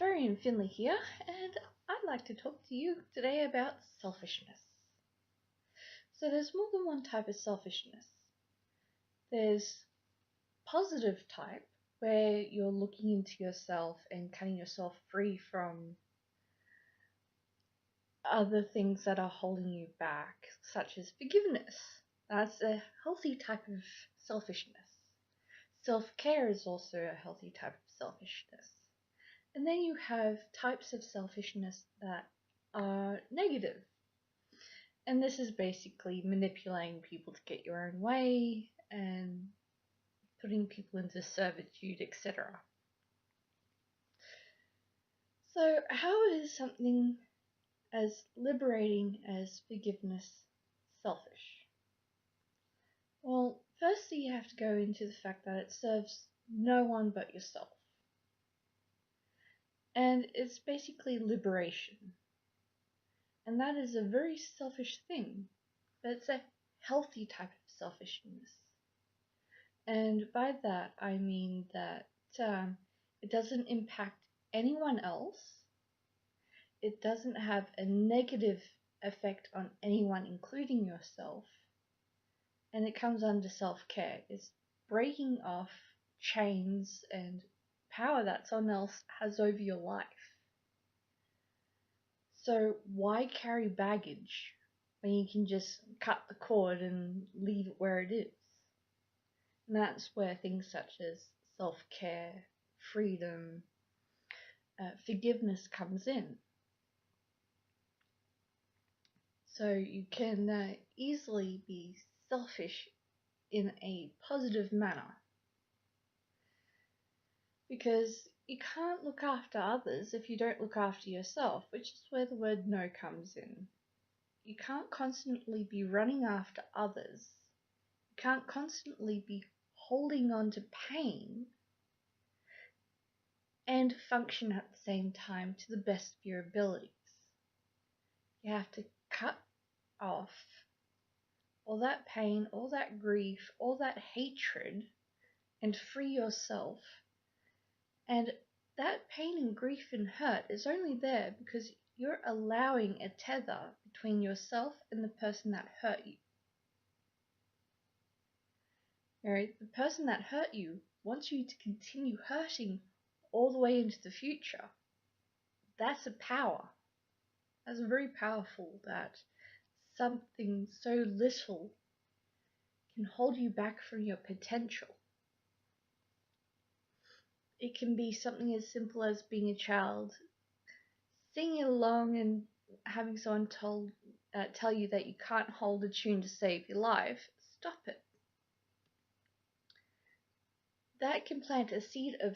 Ferry and Finley here, and I'd like to talk to you today about selfishness. So there's more than one type of selfishness. There's positive type, where you're looking into yourself and cutting yourself free from other things that are holding you back, such as forgiveness. That's a healthy type of selfishness. Self-care is also a healthy type of selfishness. And then you have types of selfishness that are negative. And this is basically manipulating people to get your own way and putting people into servitude, etc. So how is something as liberating as forgiveness selfish? Well, firstly you have to go into the fact that it serves no one but yourself. And it's basically liberation. And that is a very selfish thing, but it's a healthy type of selfishness. And by that I mean that it doesn't impact anyone else. It doesn't have a negative effect on anyone, including yourself. And it comes under self-care. It's breaking off chains and power that someone else has over your life. So why carry baggage when you can just cut the cord and leave it where it is? And that's where things such as self-care, freedom, forgiveness comes in. So you can easily be selfish in a positive manner, because you can't look after others if you don't look after yourself, which is where the word no comes in. You can't constantly be running after others. You can't constantly be holding on to pain and function at the same time to the best of your abilities. You have to cut off all that pain, all that grief, all that hatred, and free yourself. And that pain and grief and hurt is only there because you're allowing a tether between yourself and the person that hurt you. Right? The person that hurt you wants you to continue hurting all the way into the future. That's a power. That's very powerful, that something so little can hold you back from your potential. It can be something as simple as being a child, singing along and having someone tell you that you can't hold a tune to save your life. Stop it. That can plant a seed of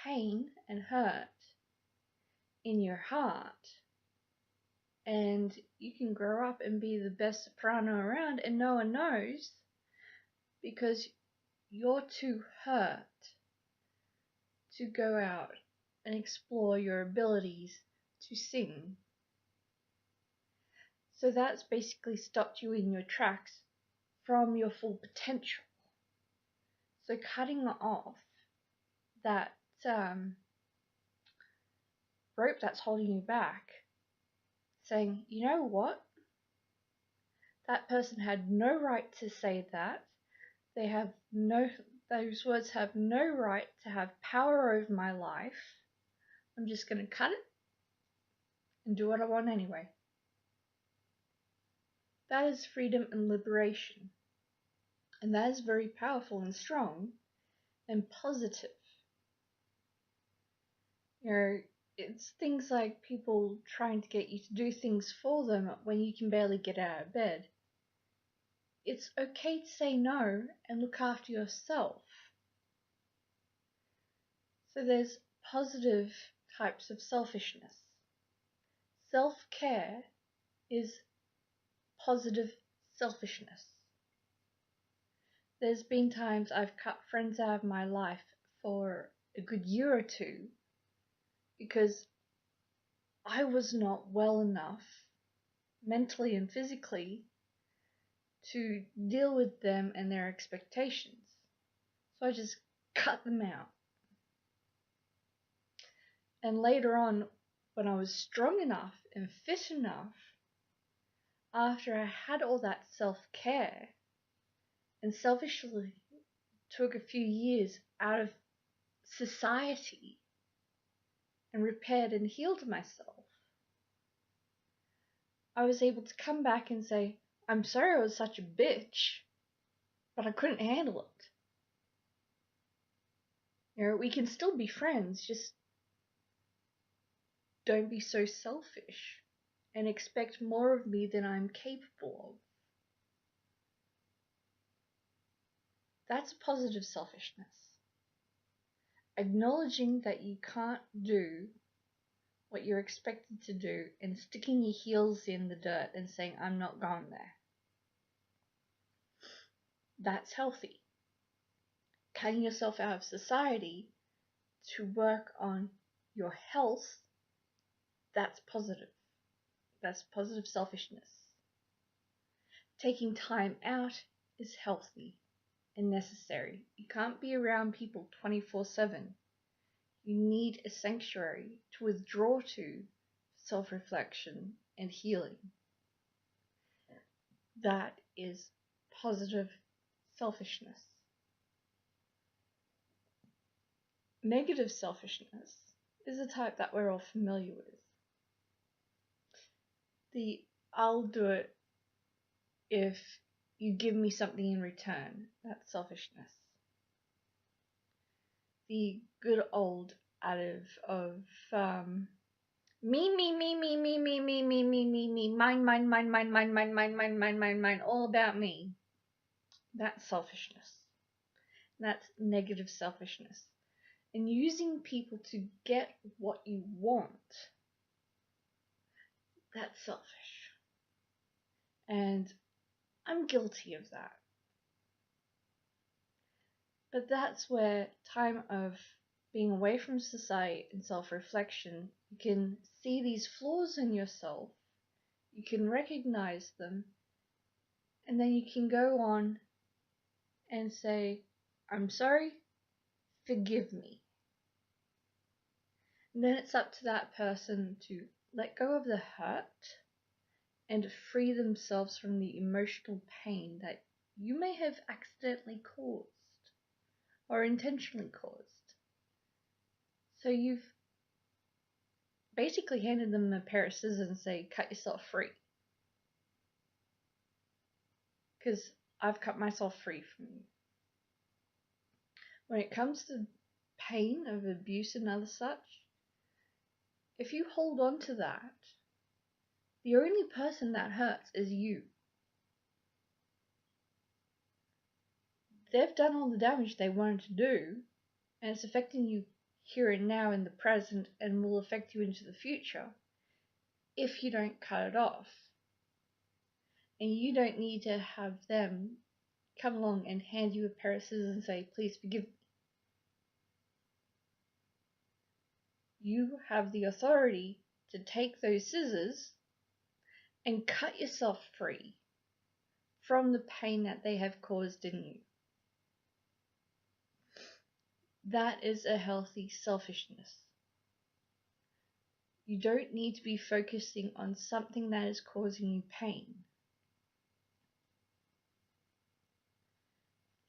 pain and hurt in your heart, and you can grow up and be the best soprano around and no one knows, because you're too hurt to go out and explore your abilities to sing. So that's basically stopped you in your tracks from your full potential. So cutting off that rope that's holding you back, saying, you know what? That person had no right to say that. Those words have no right to have power over my life. I'm just going to cut it and do what I want anyway. That is freedom and liberation. And that is very powerful and strong and positive. It's things like people trying to get you to do things for them when you can barely get out of bed. It's okay to say no and look after yourself. So there's positive types of selfishness. Self-care is positive selfishness. There's been times I've cut friends out of my life for a good year or two because I was not well enough mentally and physically to deal with them and their expectations. So I just cut them out. And later on, when I was strong enough and fit enough, after I had all that self-care and selfishly took a few years out of society and repaired and healed myself, I was able to come back and say, I'm sorry I was such a bitch, but I couldn't handle it. We can still be friends, just don't be so selfish and expect more of me than I'm capable of. That's positive selfishness. Acknowledging that you can't do what you're expected to do and sticking your heels in the dirt and saying, I'm not going there. That's healthy. Cutting yourself out of society to work on your health, that's positive. That's positive selfishness. Taking time out is healthy and necessary. You can't be around people 24/7. You need a sanctuary to withdraw to self-reflection and healing. That is positive selfishness. Negative selfishness is a type that we're all familiar with. The I'll do it if you give me something in return. That's selfishness. The good old adage of me, mine, all about me. That's selfishness. That's negative selfishness. And using people to get what you want, that's selfish. And I'm guilty of that. But that's where time of being away from society and self-reflection, you can see these flaws in yourself, you can recognize them, and then you can go on and say, I'm sorry, forgive me. And then it's up to that person to let go of the hurt and free themselves from the emotional pain that you may have accidentally caused or intentionally caused. So you've basically handed them a pair of scissors and say, cut yourself free. Because I've cut myself free from you. When it comes to pain of abuse and other such, if you hold on to that, the only person that hurts is you. They've done all the damage they wanted to do, and it's affecting you here and now in the present and will affect you into the future if you don't cut it off. And you don't need to have them come along and hand you a pair of scissors and say, please forgive me. You have the authority to take those scissors and cut yourself free from the pain that they have caused in you. That is a healthy selfishness. You don't need to be focusing on something that is causing you pain.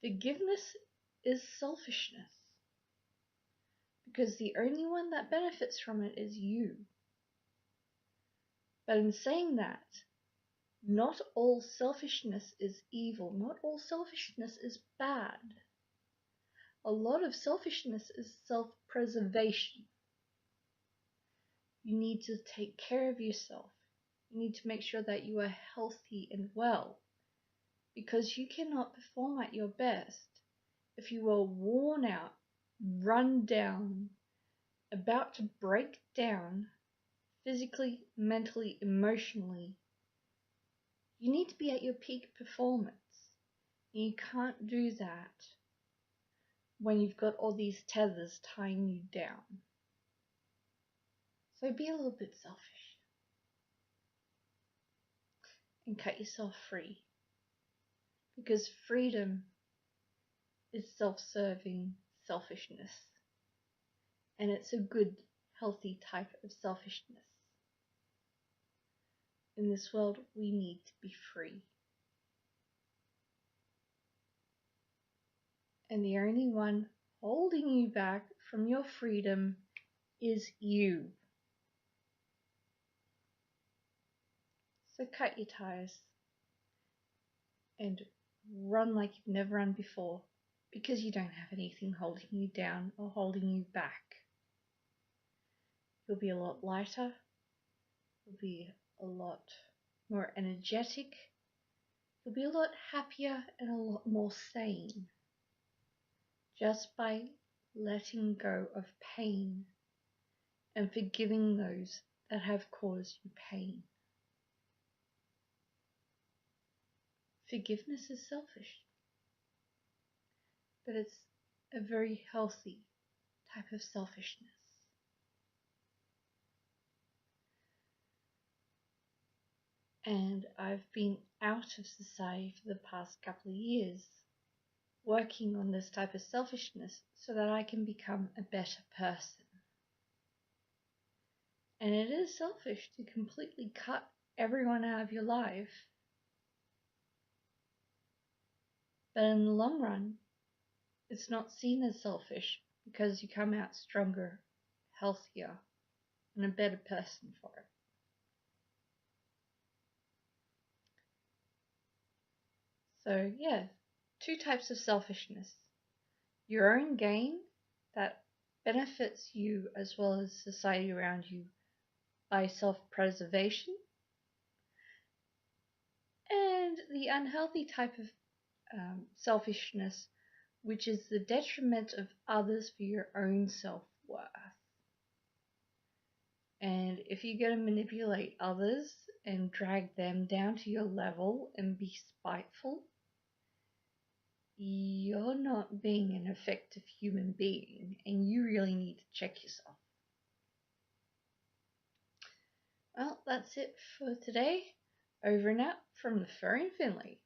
Forgiveness is selfishness, because the only one that benefits from it is you. But in saying that, not all selfishness is evil. Not all selfishness is bad. A lot of selfishness is self-preservation. You need to take care of yourself. You need to make sure that you are healthy and well, because you cannot perform at your best if you are worn out, run down, about to break down, physically, mentally, emotionally. You need to be at your peak performance. And you can't do that when you've got all these tethers tying you down. So be a little bit selfish and cut yourself free, because freedom is self-serving selfishness, and it's a good, healthy type of selfishness. In this world, we need to be free. And the only one holding you back from your freedom is you. So cut your ties and run like you've never run before, because you don't have anything holding you down or holding you back. You'll be a lot lighter, you'll be a lot more energetic, you'll be a lot happier and a lot more sane, just by letting go of pain and forgiving those that have caused you pain. Forgiveness is selfish, but it's a very healthy type of selfishness. And I've been out of society for the past couple of years, working on this type of selfishness so that I can become a better person. And it is selfish to completely cut everyone out of your life. But in the long run, it's not seen as selfish because you come out stronger, healthier, and a better person for it. So yeah, two types of selfishness. Your own gain that benefits you as well as society around you by self-preservation, and the unhealthy type of selfishness, which is the detriment of others for your own self-worth. And if you're going to manipulate others and drag them down to your level and be spiteful, you're not being an effective human being, and you really need to check yourself. Well, that's it for today. Over and out from the Fur in Finley.